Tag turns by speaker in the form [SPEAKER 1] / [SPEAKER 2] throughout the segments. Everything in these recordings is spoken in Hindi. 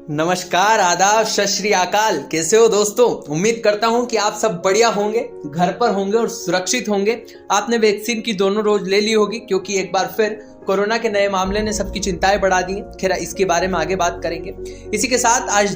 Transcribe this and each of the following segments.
[SPEAKER 1] नमस्कार, आदाब, सत श्री अकाल। कैसे हो दोस्तों? उम्मीद करता हूं कि आप सब बढ़िया होंगे, घर पर होंगे और सुरक्षित होंगे। आपने वैक्सीन की दोनों डोज ले ली होगी, क्योंकि एक बार फिर कोरोना के नए मामले ने सबकी चिंताएं बढ़ा दी हैं। खैर, इसके बारे में आगे बात करेंगे। इसी के साथ आज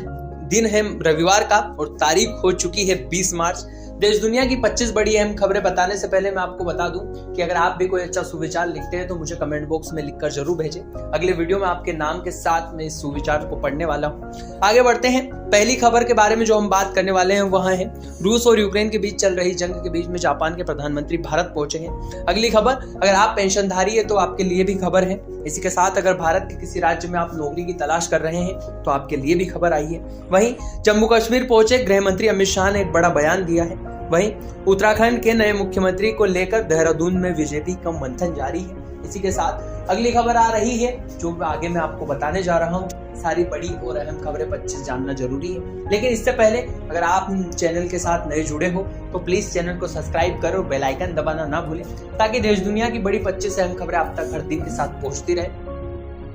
[SPEAKER 1] दिन है रविवार का और तारीख हो चुकी है 20 मार्च। देश दुनिया की 25 बड़ी अहम खबरें बताने से पहले मैं आपको बता दूं कि अगर आप भी कोई अच्छा सुविचार लिखते हैं तो मुझे कमेंट बॉक्स में लिखकर जरूर भेजें। अगले वीडियो में आपके नाम के साथ मैं इस सुविचार को पढ़ने वाला हूं। आगे बढ़ते हैं। पहली खबर के बारे में जो हम बात करने वाले हैं वह है रूस और यूक्रेन के बीच चल रही जंग के बीच में जापान के प्रधानमंत्री भारत पहुंचे हैं। अगली खबर, अगर आप पेंशनधारी है तो आपके लिए भी खबर है। इसी के साथ अगर भारत के किसी राज्य में आप नौकरी की तलाश कर रहे हैं तो आपके लिए भी खबर आई है। वहीं जम्मू कश्मीर पहुंचे गृह मंत्री अमित शाह ने एक बड़ा बयान दिया है। वहीं उत्तराखंड के नए मुख्यमंत्री को लेकर देहरादून में बीजेपी का मंथन जारी है। इसी के साथ अगली खबर आ रही है जो आगे मैं आपको बताने जा रहा हूँ। सारी बड़ी और अहम खबरें 25 जानना जरूरी है, लेकिन इससे पहले अगर आप चैनल के साथ नए जुड़े हो तो प्लीज चैनल को सब्सक्राइब करो, बेल आइकन दबाना ना भूलें, ताकि देश दुनिया की बड़ी 25 अहम खबरें आप तक हर दिन के साथ पहुंचती रहे।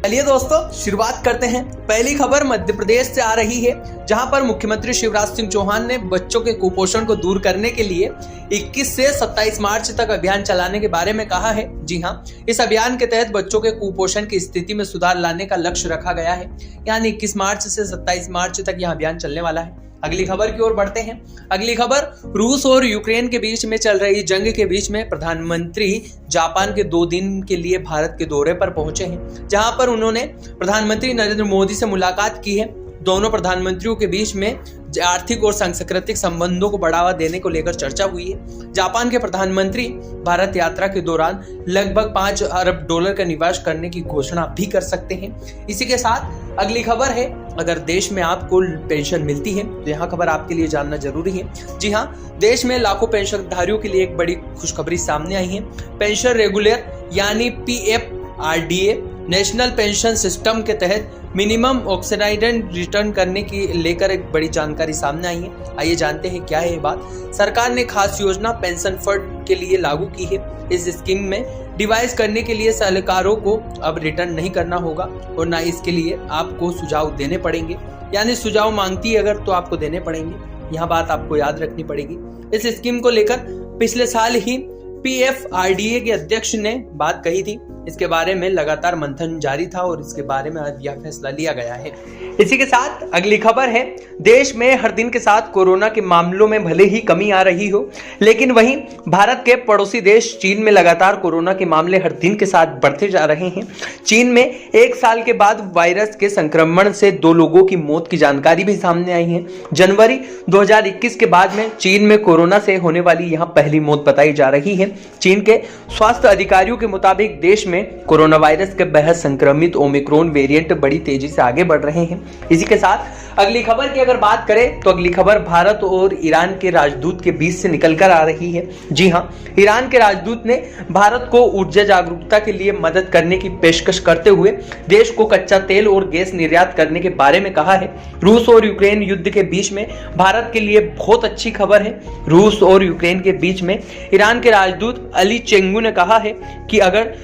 [SPEAKER 1] चलिए दोस्तों, शुरुआत करते हैं। पहली खबर मध्य प्रदेश से आ रही है, जहां पर मुख्यमंत्री शिवराज सिंह चौहान ने बच्चों के कुपोषण को दूर करने के लिए 21 से 27 मार्च तक अभियान चलाने के बारे में कहा है। जी हां, इस अभियान के तहत बच्चों के कुपोषण की स्थिति में सुधार लाने का लक्ष्य रखा गया है। यानी 21 मार्च से 27 मार्च तक यह अभियान चलने वाला है। अगली खबर की ओर बढ़ते हैं। अगली खबर, रूस और यूक्रेन के बीच में चल रही जंग के बीच में प्रधानमंत्री जापान के 2 दिन के लिए भारत के दौरे पर पहुंचे हैं, जहां पर उन्होंने प्रधानमंत्री नरेंद्र मोदी से मुलाकात की है। दोनों प्रधानमंत्रियों के बीच में आर्थिक और सांस्कृतिक संबंधों को बढ़ावा देने को लेकर चर्चा हुई है। जापान के प्रधानमंत्री भारत यात्रा के दौरान लगभग $5 अरब का निवेश करने की घोषणा भी कर सकते हैं। इसी के साथ अगली खबर है, अगर देश में आपको पेंशन मिलती है तो यहाँ खबर आपके लिए जानना जरूरी है। जी हाँ, देश में लाखों पेंशनधारियों के लिए एक बड़ी खुशखबरी सामने आई है। पेंशन रेगुलर यानी PFRDA नेशनल पेंशन सिस्टम के तहत मिनिमम ऑक्सीडाइडेंट रिटर्न करने की लेकर एक बड़ी जानकारी सामने आई है। आइए जानते हैं क्या है ये बात। सरकार ने खास योजना पेंशन फंड के लिए लागू की है। इस स्कीम में डिवाइस करने के लिए साहूकारों को अब रिटर्न नहीं करना होगा और ना इसके लिए आपको सुझाव देने पड़ेंगे। यानी सुझाव मांगती है अगर तो आपको देने पड़ेंगे। यह बात आपको याद रखनी पड़ेगी। इस स्कीम को लेकर पिछले साल ही PFRDA के अध्यक्ष ने बात कही थी। इसके बारे में लगातार मंथन जारी था और इसके बारे में आज यह फैसला लिया गया है। इसी के साथ अगली खबर है, देश में हर दिन के साथ कोरोना के मामलों में भले ही कमी आ रही हो, लेकिन वहीं भारत के पड़ोसी देश चीन में लगातार कोरोना के मामले हर दिन के साथ बढ़ते जा रहे हैं। चीन में 1 साल के बाद वायरस के संक्रमण से 2 लोगों की मौत की जानकारी भी सामने आई है। जनवरी 2021 के बाद में चीन में कोरोना से होने वाली यहां पहली मौत बताई जा रही है। चीन के स्वास्थ्य अधिकारियों के मुताबिक देश में कोरोना वायरस के बेहद संक्रमित ओमिक्रॉन वेरिएंट बड़ी तेजी से आगे बढ़ रहे हैं। इसी के साथ अगली खबर की अगर बात करें तो अगली खबर भारत और ईरान के राजदूत के बीच से निकलकर आ रही है। जी हां, ईरान के राजदूत ने भारत को ऊर्जा जागरूकता के लिए मदद करने की पेशकश करते हुए देश को कच्चा तेल और गैस निर्यात करने के बारे में कहा है। रूस और यूक्रेन युद्ध के बीच में भारत के लिए बहुत अच्छी खबर है। रूस और यूक्रेन के बीच में ईरान के राजदूत अली चेंगू ने कहा है कि अगर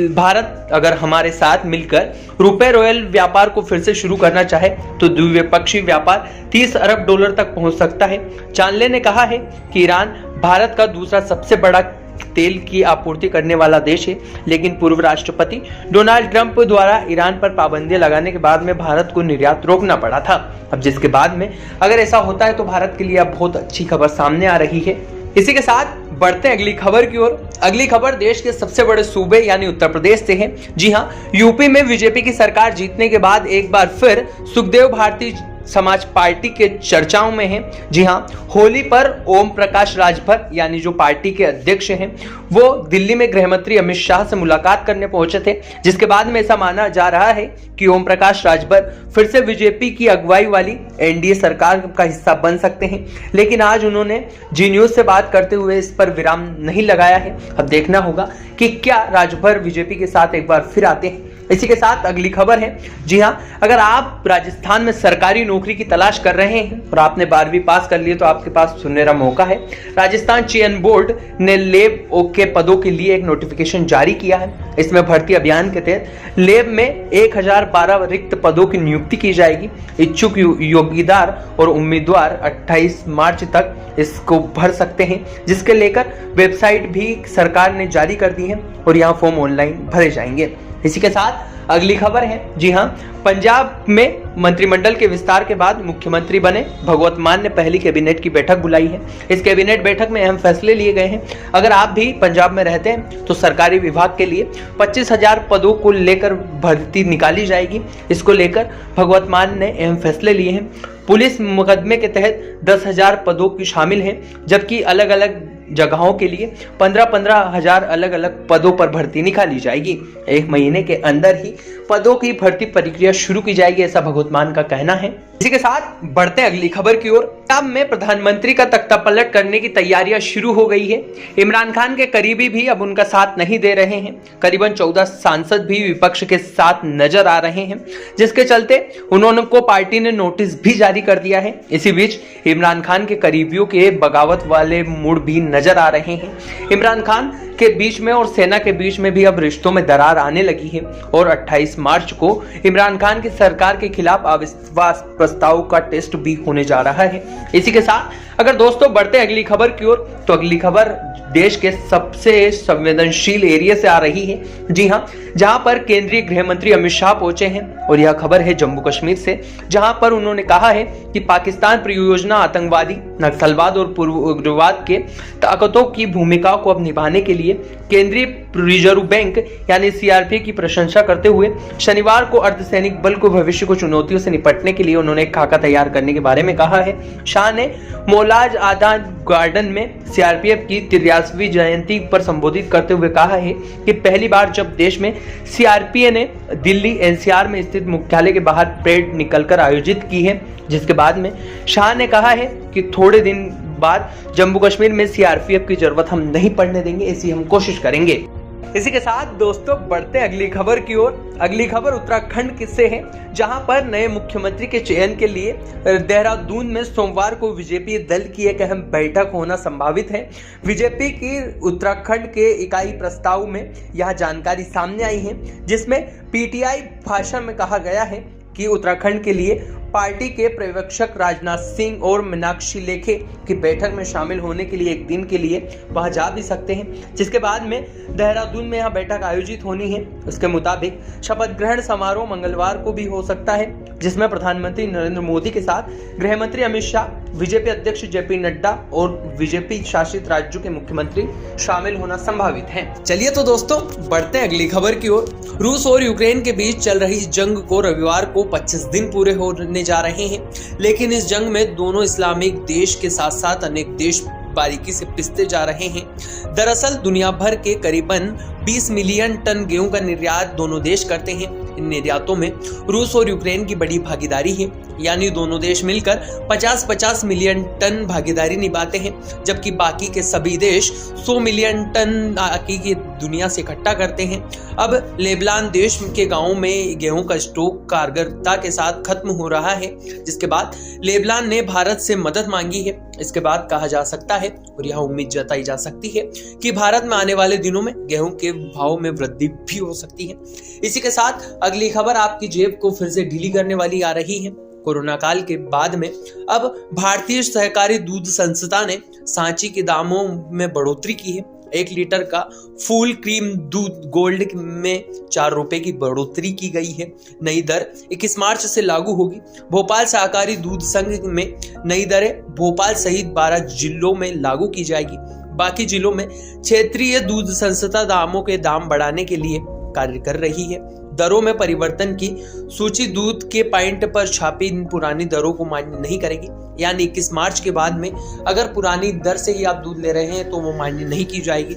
[SPEAKER 1] भारत अगर हमारे साथ मिलकर रुपए रॉयल व्यापार को फिर से शुरू करना चाहे तो द्विपक्षीय व्यापार $30 अरब तक पहुंच सकता है। चांदले ने कहा है कि ईरान भारत का दूसरा सबसे बड़ा तेल की आपूर्ति करने वाला देश है, लेकिन पूर्व राष्ट्रपति डोनाल्ड ट्रंप द्वारा ईरान पर पाबंदियां लगाने के बाद में भारत को निर्यात रोकना पड़ा था। अब जिसके बाद में अगर ऐसा होता है तो भारत के लिए अब बहुत अच्छी खबर सामने आ रही है। इसी के साथ बढ़ते हैं अगली खबर की ओर। अगली खबर देश के सबसे बड़े सूबे यानी उत्तर प्रदेश से है। जी हां, यूपी में बीजेपी की सरकार जीतने के बाद एक बार फिर सुखदेव भारती समाज पार्टी के चर्चाओं में है। जी हां, होली पर ओम प्रकाश राजभर यानी जो पार्टी के अध्यक्ष हैं वो दिल्ली में गृह मंत्री अमित शाह से मुलाकात करने पहुंचे थे, जिसके बाद में ऐसा माना जा रहा है कि ओम प्रकाश राजभर फिर से बीजेपी की अगुवाई वाली एनडीए सरकार का हिस्सा बन सकते हैं। लेकिन आज उन्होंने जी न्यूज से बात करते हुए इस पर विराम नहीं लगाया है। अब देखना होगा कि क्या राजभर बीजेपी के साथ एक बार फिर आते हैं इसी के साथ अगली खबर है, जी हाँ, अगर आप राजस्थान में सरकारी नौकरी की तलाश कर रहे हैं और आपने 12वीं पास कर ली तो आपके पास सुनहरा मौका है। राजस्थान चयन बोर्ड ने लेब के पदों के लिए एक नोटिफिकेशन जारी किया है। इसमें भर्ती अभियान के तहत लेब में 1012 रिक्त पदों की नियुक्ति की जाएगी। इच्छुक योग्यदार और उम्मीदवार 28 मार्च तक इसको भर सकते हैं, जिसके लेकर वेबसाइट भी सरकार ने जारी कर दी है और यहाँ फॉर्म ऑनलाइन भरे जाएंगे। इसी के साथ अगली खबर है, जी हाँ, पंजाब में मंत्रिमंडल के विस्तार के बाद मुख्यमंत्री बने भगवत मान ने पहली कैबिनेट की बैठक बुलाई है। इस कैबिनेट बैठक में अहम फैसले लिए गए हैं। अगर आप भी पंजाब में रहते हैं तो सरकारी विभाग के लिए 25,000 पदों को लेकर भर्ती निकाली जाएगी। इसको लेकर भगवत मान ने अहम फैसले लिए हैं। पुलिस मुकदमे के तहत 10,000 पदों की शामिल हैं, जबकि अलग अलग जगहों के लिए 15,000 अलग अलग पदों पर भर्ती निकाली जाएगी। 1 महीने के अंदर ही पदों की भर्ती प्रक्रिया शुरू की जाएगी, ऐसा भगवत मान का कहना है। इसी के साथ बढ़ते हैं अगली खबर की ओर। पंजाब में प्रधानमंत्री का तख्ता पलट करने की तैयारियां शुरू हो गई है। इमरान खान के करीबी भी अब उनका साथ नहीं दे रहे हैं। करीबन 14 सांसद भी विपक्ष के साथ नजर आ रहे हैं, जिसके चलते उन्होंने को पार्टी ने नोटिस भी जारी कर दिया है। इसी बीच इमरान खान के करीबियों के बगावत वाले मूड भी नजर आ रहे हैं। इमरान खान के बीच में और सेना के बीच में भी अब रिश्तों में दरार आने लगी है और 28 मार्च को इमरान खान की सरकार के खिलाफ अविश्वास प्रस्ताव का टेस्ट भी होने जा रहा है। इसी के साथ अगर दोस्तों बढ़ते अगली खबर की ओर, तो अगली खबर देश के सबसे संवेदनशील एरिया से आ रही है, जी हाँ, जहां पर केंद्रीय गृह मंत्री अमित शाह पहुंचे हैं और यह खबर है जम्मू कश्मीर से, जहां पर उन्होंने कहा है कि पाकिस्तान परियोजना आतंकवादी, नक्सलवाद और उग्रवाद के ताकतों की भूमिका को अब निभाने के लिए केंद्रीय रिजर्व बैंक यानी सीआरपी की प्रशंसा करते हुए शनिवार को अर्धसैनिक बल को भविष्य को चुनौतियों से निपटने के लिए उन्होंने एक खाका तैयार करने के बारे में कहा है। शाह ने मोलाज आजाद गार्डन में सीआरपीएफ की 83वीं जयंती पर संबोधित करते हुए कहा है कि पहली बार जब देश में सीआरपीएफ ने दिल्ली एनसीआर में स्थित मुख्यालय के बाहर परेड निकलकर आयोजित की है, जिसके बाद में शाह ने कहा है कि थोड़े दिन बाद जम्मू कश्मीर में सीआरपीएफ की जरूरत हम नहीं पड़ने देंगे, ऐसी हम कोशिश करेंगे। इसी के साथ दोस्तों बढ़ते अगली खबर की ओर। अगली खबर उत्तराखंड से है, जहां पर नए मुख्यमंत्री के चयन के लिए देहरादून में सोमवार को बीजेपी दल की एक अहम बैठक होना संभावित है। बीजेपी की उत्तराखंड के इकाई प्रस्ताव में यह जानकारी सामने आई है, जिसमें पीटीआई भाषण में कहा गया है कि उत्तराखंड के लिए पार्टी के पर्यवेक्षक राजनाथ सिंह और मीनाक्षी लेखी की बैठक में शामिल होने के लिए एक दिन के लिए वहां जा भी सकते हैं, जिसके बाद में देहरादून में यह बैठक आयोजित होनी है। उसके मुताबिक शपथ ग्रहण समारोह मंगलवार को भी हो सकता है, जिसमें प्रधानमंत्री नरेंद्र मोदी के साथ गृह मंत्री अमित शाह, बीजेपी अध्यक्ष जेपी नड्डा और बीजेपी शासित राज्यों के मुख्यमंत्री शामिल होना संभावित है। चलिए तो दोस्तों बढ़ते हैं अगली खबर की ओर। रूस और यूक्रेन के बीच चल रही जंग को रविवार को 25 दिन पूरे होने जा रहे हैं, लेकिन इस जंग में दोनों इस्लामिक देश के साथ साथ अनेक देश बारीकी से पिसते जा रहे हैं। दरअसल दुनिया भर के करीबन 20 मिलियन टन गेहूं का निर्यात दोनों देश करते हैं। इन निर्यातों में रूस और यूक्रेन की बड़ी भागीदारी है, यानी दोनों देश मिलकर 50-50 मिलियन टन भागीदारी निभाते हैं, जबकि बाकी के सभी देश 100 मिलियन टन की दुनिया से इकट्ठा करते हैं। अब लेबनान देश के गांवों में गेहूं का स्टॉक कारगरता के साथ खत्म हो रहा है, जिसके बाद लेबनान ने भारत से मदद मांगी है। इसके बाद कहा जा सकता है और यह उम्मीद जताई जा सकती है कि भारत में आने वाले दिनों में गेहूं के भाव में वृद्धि भी हो सकती है। इसी के साथ अगली खबर आपकी जेब को फिर से ढीली करने वाली आ रही है। कोरोना काल के बाद में अब भारतीय सहकारी दूध संस्था ने सांची के दामों में बढ़ोतरी की है। 1 लीटर का फुल क्रीम दूध गोल्ड में 4 रुपए की बढ़ोतरी की गई है। नई दर 21 मार्च से लागू होगी। भोपाल सहकारी दूध संघ में नई दरें भोपाल सहित 12 जिलों में लागू की जाएगी। बाकी जिलों में क्षेत्रीय दूध संस्था दामों के दाम बढ़ाने के लिए कार्य कर रही है। दरों में परिवर्तन की सूची दूध के पॉइंट पर छापी पुरानी दरों को मान्य नहीं करेगी, यानी 21 मार्च के बाद में अगर पुरानी दर से ही आप दूध ले रहे हैं तो वो मान्य नहीं की जाएगी।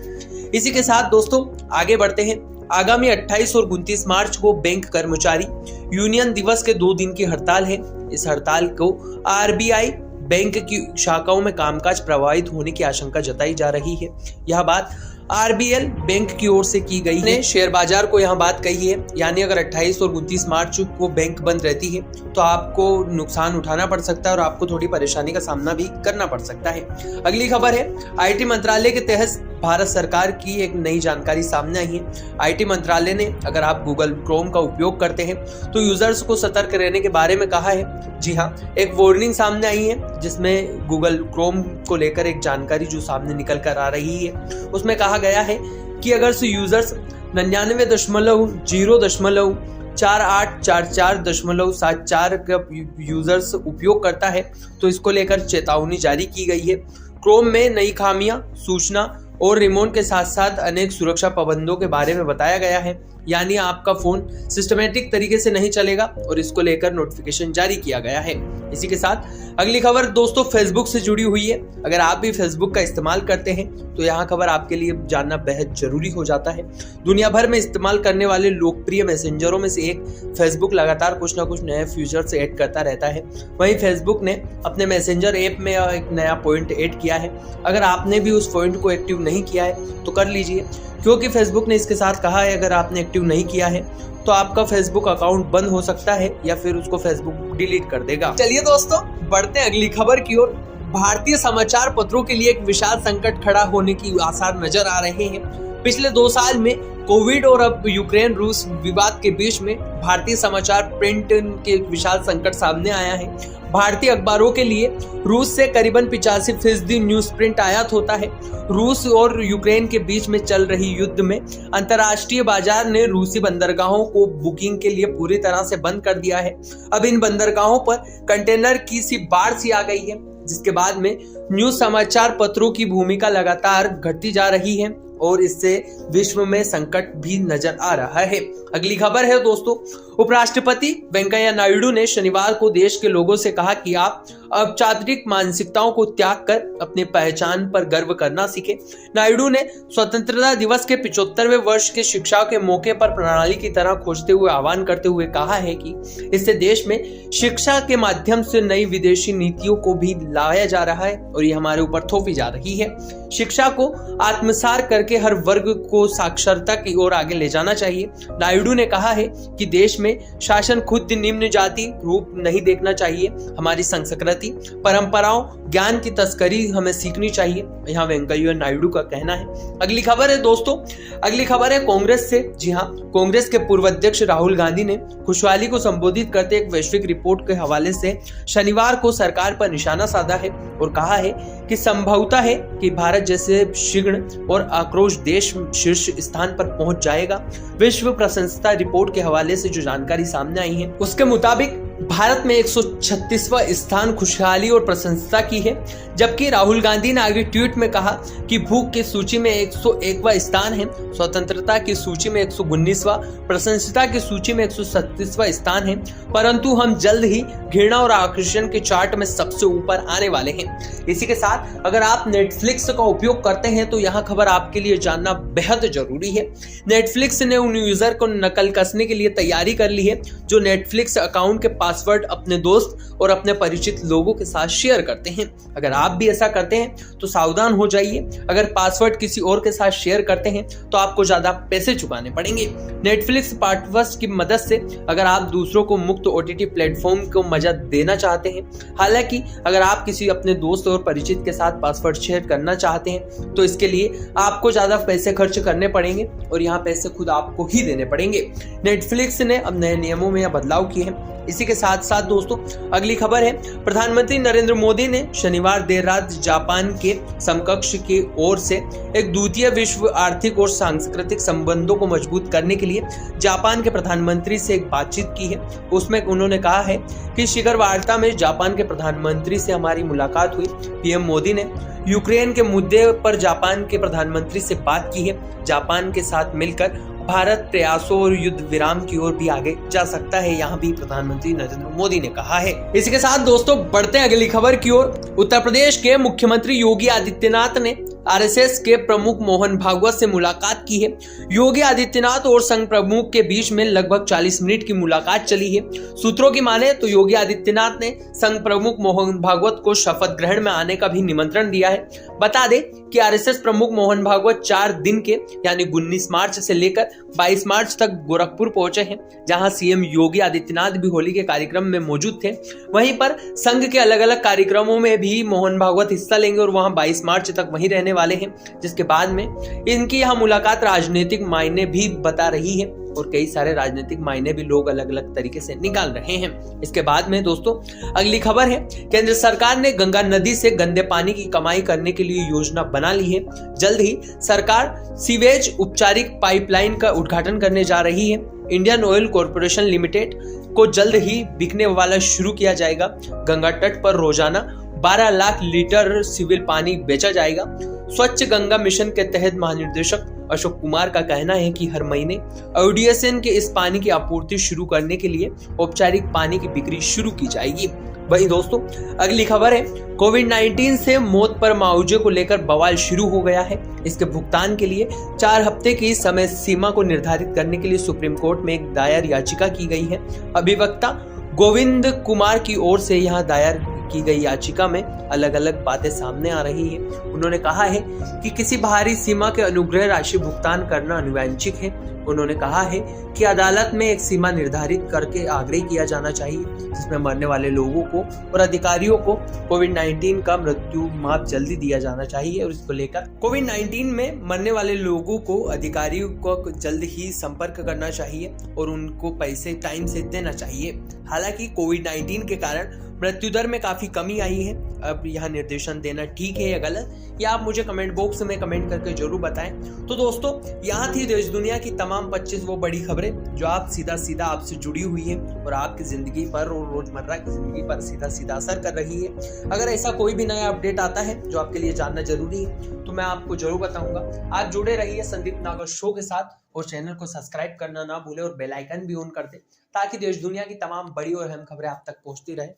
[SPEAKER 1] इसी के साथ दोस्तों आगे बढ़ते हैं। आगामी 28 और 29 मार्च को बैंक कर्मचारी यूनियन दिवस के 2 दिन की हड़ताल है। इस हड़ताल को आरबीआई बैंक की शाखाओं में कामकाज प्रभावित होने की आशंका जताई जा रही है। यह बात RBL बैंक की ओर से की गई है। शेयर बाजार को यहाँ बात कही है, यानी अगर 28 और 29 मार्च को बैंक बंद रहती है तो आपको नुकसान उठाना पड़ सकता है और आपको थोड़ी परेशानी का सामना भी करना पड़ सकता है। अगली खबर है, IT मंत्रालय के तहत भारत सरकार की एक नई जानकारी सामने आई है। IT मंत्रालय ने अगर आप गूगल क्रोम का उपयोग करते हैं तो यूजर्स को सतर्क रहने के बारे में कहा है। जी हाँ, एक वार्निंग सामने आई है जिसमें गूगल क्रोम को लेकर एक जानकारी जो सामने निकल कर आ रही है। उसमें कहा गया है कि अगर से यूजर्स 99.0.4844.74 का यूजर्स उपयोग करता है तो इसको लेकर चेतावनी जारी की गई है। क्रोम में नई खामियां, सूचना और रिमोट के साथ साथ अनेक सुरक्षा पाबंदों के बारे में बताया गया है, यानी आपका फोन सिस्टमेटिक तरीके से नहीं चलेगा और इसको लेकर नोटिफिकेशन जारी किया गया है। इसी के साथ अगली खबर दोस्तों फेसबुक से जुड़ी हुई है। अगर आप भी फेसबुक का इस्तेमाल करते हैं तो यहाँ खबर आपके लिए जानना बेहद जरूरी हो जाता है। दुनिया भर में इस्तेमाल करने वाले लोकप्रिय मैसेंजरों में से एक फेसबुक लगातार कुछ ना कुछ नए फीचर्स ऐड करता रहता है। वहीं फेसबुक ने अपने मैसेंजर ऐप में एक नया पॉइंट ऐड किया है। अगर आपने भी उस पॉइंट को एक्टिव नहीं किया है तो कर लीजिए, क्योंकि फेसबुक ने इसके साथ कहा है अगर आपने एक्टिव नहीं किया है तो आपका फेसबुक अकाउंट बंद हो सकता है या फिर उसको फेसबुक डिलीट कर देगा। चलिए दोस्तों बढ़ते हैं अगली खबर की ओर। भारतीय समाचार पत्रों के लिए एक विशाल संकट खड़ा होने की आसार नजर आ रहे हैं। पिछले 2 साल में कोविड और अब यूक्रेन रूस विवाद के बीच में भारतीय समाचार प्रिंट के विशाल संकट सामने आया है। भारतीय अखबारों के लिए रूस से करीबन 85% न्यूज प्रिंट आयात होता है। रूस और यूक्रेन के बीच में चल रही युद्ध में अंतर्राष्ट्रीय बाजार ने रूसी बंदरगाहों को बुकिंग के लिए पूरी तरह से बंद कर दिया है। अब इन बंदरगाहों पर कंटेनर की सी बाढ़ सी आ गई है, जिसके बाद में न्यूज समाचार पत्रों की भूमिका लगातार घटती जा रही है और इससे विश्व में संकट भी नजर आ रहा है। अगली खबर है दोस्तों, उपराष्ट्रपति वेंकैया नायडू ने शनिवार को देश के लोगों से कहा कि आप औपचारिक मानसिकताओं को त्याग कर अपनी पहचान पर गर्व करना सीखें। नायडू ने स्वतंत्रता दिवस के 75वें वर्ष के शिक्षा के मौके पर प्रणाली की तरह खोजते हुए आह्वान करते हुए कहा है कि इससे देश में शिक्षा के माध्यम से नई विदेशी नीतियों को भी लाया जा रहा है और ये हमारे ऊपर थोपी जा रही है। शिक्षा को आत्मसात करके हर वर्ग को साक्षरता की ओर आगे ले जाना चाहिए। नायडू ने कहा है कि देश में शासन खुद निम्न जाति रूप नहीं देखना चाहिए। हमारी संस्कृति, परंपराओं, ज्ञान की तस्करी हमें सीखनी चाहिए, यहाँ वेंकैया नायडू का कहना है। अगली खबर है दोस्तों, अगली खबर है कांग्रेस से। जी हाँ, कांग्रेस के पूर्व अध्यक्ष राहुल गांधी ने खुशहाली को संबोधित करते एक वैश्विक रिपोर्ट के हवाले से शनिवार को सरकार पर निशाना साधा है और कहा है कि संभवतः है कि भारत जैसे शीघ्र और आक्रोश देश शीर्ष स्थान पर पहुंच जाएगा। विश्व प्रशंसता रिपोर्ट के हवाले से जो जानकारी सामने आई है उसके मुताबिक भारत में 136वां स्थान खुशहाली और प्रशंसता की है, जबकि राहुल गांधी ने आगे ट्वीट में कहा कि भूख की सूची में 101वां स्थान है, स्वतंत्रता की सूची में 119वां, प्रशंसता की सूची में 137वां स्थान है, परंतु हम जल्द ही घृणा और आकर्षण के चार्ट में सबसे ऊपर आने वाले हैं। इसी के साथ अगर आप नेटफ्लिक्स का उपयोग करते हैं तो यह खबर आपके लिए जानना बेहद जरूरी है। नेटफ्लिक्स ने उन यूजर को नकल कसने के लिए तैयारी कर ली है जो नेटफ्लिक्स अकाउंट के पासवर्ड अपने दोस्त और अपने परिचित लोगों के साथ शेयर करते हैं। अगर आप भी ऐसा करते हैं तो सावधान हो जाइए। अगर पासवर्ड किसी और के साथ शेयर करते हैं तो आपको ज्यादा पैसे चुकाने पड़ेंगे। नेटफ्लिक्स पार्टनर्स की मदद से अगर आप दूसरों को मुफ्त OTT प्लेटफॉर्म को मजा देना चाहते हैं, हालांकि अगर आप किसी अपने दोस्त और परिचित के साथ पासवर्ड शेयर करना चाहते हैं तो इसके लिए आपको ज्यादा पैसे खर्च करने पड़ेंगे और यहाँ पैसे खुद आपको ही देने पड़ेंगे। नेटफ्लिक्स ने अब नए नियमों में यह बदलाव किए हैं। इसी के साथ साथ दोस्तों अगली खबर है, प्रधानमंत्री नरेंद्र मोदी ने शनिवार देर रात जापान के समकक्ष की ओर से एक द्वितीय विश्व आर्थिक और सांस्कृतिक संबंधों को मजबूत करने के लिए जापान के प्रधानमंत्री से एक बातचीत की है। उसमें उन्होंने कहा है कि शिखर वार्ता में जापान के प्रधानमंत्री से हमारी मुलाकात हुई। पीएम मोदी ने यूक्रेन के मुद्दे पर जापान के प्रधानमंत्री से बात की है। जापान के साथ मिलकर भारत प्रयासों और युद्ध विराम की ओर भी आगे जा सकता है, यहाँ भी प्रधानमंत्री नरेंद्र मोदी ने कहा है। इसी के साथ दोस्तों बढ़ते हैं अगली खबर की ओर। उत्तर प्रदेश के मुख्यमंत्री योगी आदित्यनाथ ने आरएसएस के प्रमुख मोहन भागवत से मुलाकात की है। योगी आदित्यनाथ और संघ प्रमुख के बीच में लगभग 40 मिनट की मुलाकात चली है। सूत्रों की माने तो योगी आदित्यनाथ ने संघ प्रमुख मोहन भागवत को शपथ ग्रहण में आने का भी निमंत्रण दिया है। बता दें कि आरएसएस प्रमुख मोहन भागवत 4 दिन के यानी 19 मार्च से लेकर 22 मार्च तक गोरखपुर पहुंचे हैं, जहां सीएम योगी आदित्यनाथ भी होली के कार्यक्रम में मौजूद थे। वहीं पर संघ के अलग अलग कार्यक्रमों में भी मोहन भागवत हिस्सा लेंगे और वहां 22 मार्च तक वहीं रहने वाले हैं, जिसके बाद में इनकी यह मुलाकात राजनीतिक मायने भी बता रही है और कई सारे राजनीतिक मायने भी लोग अलग अलग तरीके से निकाल रहे हैं। इसके बाद में दोस्तों अगली खबर है, केंद्र सरकार ने गंगा नदी से गंदे पानी की कमाई करने के लिए योजना बना ली है। जल्द ही सरकार सीवेज उपचारिक पाइपलाइन का उद्घाटन करने जा रही है। इंडियन ऑयल कॉर्पोरेशन लिमिटेड को जल्द ही बिकने वाला शुरू किया जाएगा। गंगा तट पर रोजाना 12 लाख लीटर सिविल पानी बेचा जाएगा। स्वच्छ गंगा मिशन के तहत महानिदेशक अशोक कुमार का कहना है कि हर महीने ODSN के इस पानी की आपूर्ति शुरू करने के लिए औपचारिक पानी की बिक्री शुरू की जाएगी। वहीं दोस्तों अगली खबर है, कोविड-19 से मौत पर मुआवजे को लेकर बवाल शुरू हो गया है। इसके भुगतान के लिए 4 हफ्ते की समय सीमा को निर्धारित करने के लिए सुप्रीम कोर्ट में एक दायर याचिका की गई है। अभिवक्ता गोविंद कुमार की ओर से यहां दायर की गई याचिका में अलग अलग बातें सामने आ रही है। उन्होंने कहा है कि किसी बाहरी सीमा के अनुग्रह राशि भुगतान करना अनुवंशिक है। उन्होंने कहा है कि अदालत में एक सीमा निर्धारित करके आग्रह किया जाना चाहिए, जिसमें मरने वाले लोगों को और अधिकारियों को कोविड-19 का मृत्यु माप जल्दी दिया जाना चाहिए। और इसको लेकर कोविड-19 में मरने वाले लोगों को अधिकारियों को जल्द ही संपर्क करना चाहिए और उनको पैसे टाइम से देना चाहिए। हालांकि कोविड-19 के कारण मृत्यु दर में काफी कमी आई है। अब यह निर्देशन देना ठीक है या गलत, या आप मुझे कमेंट बॉक्स में कमेंट करके जरूर बताएं। तो दोस्तों यहाँ थी देश दुनिया की तमाम 25 वो बड़ी खबरें जो आप सीधा आपसे जुड़ी हुई है और आपकी जिंदगी पर और रोजमर्रा की जिंदगी पर सीधा असर कर रही है। अगर ऐसा कोई भी नया अपडेट आता है जो आपके लिए जानना जरूरी है तो मैं आपको जरूर बताऊंगा। आप जुड़े रहिए संदीप नागर शो के साथ और चैनल को सब्सक्राइब करना ना भूले और बेल आइकन भी ऑन कर दे, ताकि देश दुनिया की तमाम बड़ी और अहम खबरें आप तक पहुंचती रहे।